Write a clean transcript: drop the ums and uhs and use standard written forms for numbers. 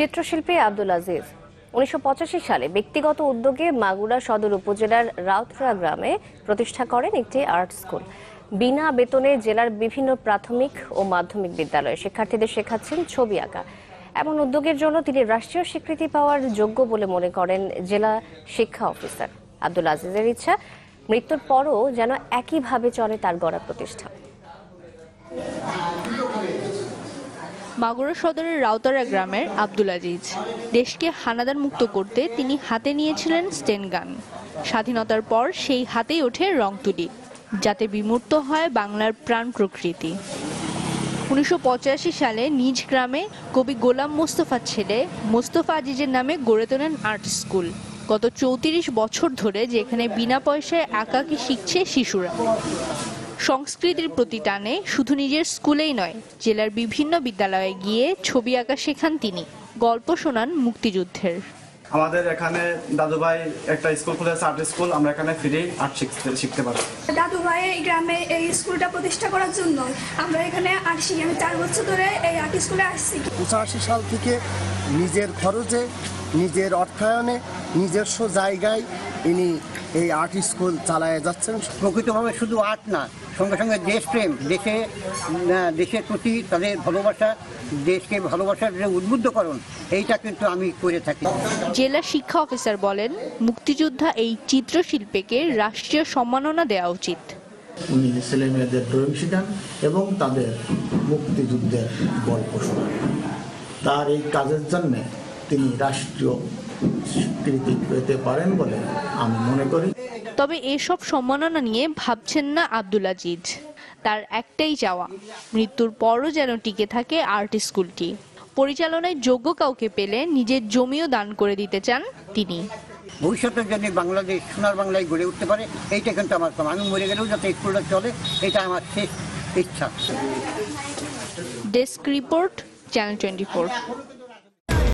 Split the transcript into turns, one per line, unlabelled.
চিত্রশিল্পী আব্দুল আজিজ ১৯৮৫ সালে ব্যক্তিগত উদ্যোগে মাগুরা সদর উপজেলার রাউতরা গ্রামে প্রতিষ্ঠা করেন একটি আর্ট স্কুল। বিনা বেতনে জেলার বিভিন্ন প্রাথমিক ও মাধ্যমিক বিদ্যালয়ে শিক্ষার্থীদের শেখাচ্ছেন ছবি আঁকা। এমন উদ্যোগের জন্য তিনি রাষ্ট্রীয় স্বীকৃতি পাওয়ার যোগ্য বলে মনে করেন জেলা শিক্ষা অফিসার। আব্দুল আজিজের ইচ্ছা, মৃত্যুর পরও যেন একইভাবে চলে তার গড়া প্রতিষ্ঠান।
মাগুরা সদরের রাউতারা গ্রামের আব্দুল আজিজ দেশকে হানাদার মুক্ত করতে তিনি হাতে নিয়েছিলেন স্টেন গান। স্বাধীনতার পর সেই হাতেই ওঠে রং তুলি, যাতে বিমূর্ত হয় বাংলার প্রাণ প্রকৃতি। ১৯৮৫ সালে নিজ গ্রামে কবি গোলাম মোস্তফার ছেলে মোস্তফা আজিজের নামে গড়ে তোলেন আর্ট স্কুল। গত ৩৪ বছর ধরে যেখানে বিনা পয়সায় আঁকাকি শিখছে শিশুরা। সংস্কৃতির প্রতি টানে শুধু নিজের স্কুলেই নয়, জেলার বিভিন্ন বিদ্যালয়ে গিয়ে ছবি আঁকা শেখান তিনি। গল্প শোনান মুক্তিযুদ্ধের।
আমাদের এখানে দাদুভাই একটা স্কুল খুলেছে, আর্ট স্কুল। আমরা এখানে ফ্রি আর্ট শিখতে পারি।
দাদুভাই এই গ্রামে এই স্কুলটা প্রতিষ্ঠা করার জন্য আমরা এখানে আর্ট শিখি। আমি ৪ বছর ধরে এই আর্ট স্কুলে আসছি।
৮৫ সাল থেকে নিজের খরচে, নিজের অর্থায়নে, নিজস্ব জায়গায় ইনি এই আর্ট স্কুল চালায় যাচ্ছেন।
প্রকৃতভাবে শুধু আর্ট না, সঙ্গে সঙ্গে দেশপ্রেম, দেশের প্রতি তাদের ভালোবাসা, দেশকে ভালোবাসার যে উদ্বুদ্ধকরণ, এইটা কিন্তু আমি করে থাকি।
জেলা শিক্ষা অফিসার বলেন, মুক্তিযোদ্ধা এই চিত্রশিল্পীকে রাষ্ট্রীয় সম্মাননা দেওয়া উচিত।
উনি ছেলে মেয়েদের ড্রয়িং শেখান এবং তাদের মুক্তিযুদ্ধের গল্প শোনান। তার এই কাজের জন্য তিনি রাষ্ট্রীয় স্বীকৃতি পেতে পারেন বলে আমি মনে করি।
তবে এসব সম্মাননা নিয়ে ভাবছেন না আব্দুল আজিজ। তার একটাই চাওয়া, মৃত্যুর পরও যেন টিকে থাকে আর্ট স্কুলটি। পরিচালনায় যোগ্য কাউকে পেলে নিজের জমিও দান করে দিতে চান তিনি।
ভবিষ্যতের জন্য বাংলাদেশ সোনার বাংলায় গড়ে উঠতে পারে, এইটা কিন্তু আমার কাম। আমি মরে গেলেও যাতে স্কুলটা চলে, এটা আমার শেষ ইচ্ছা।
Desk report, channel 24।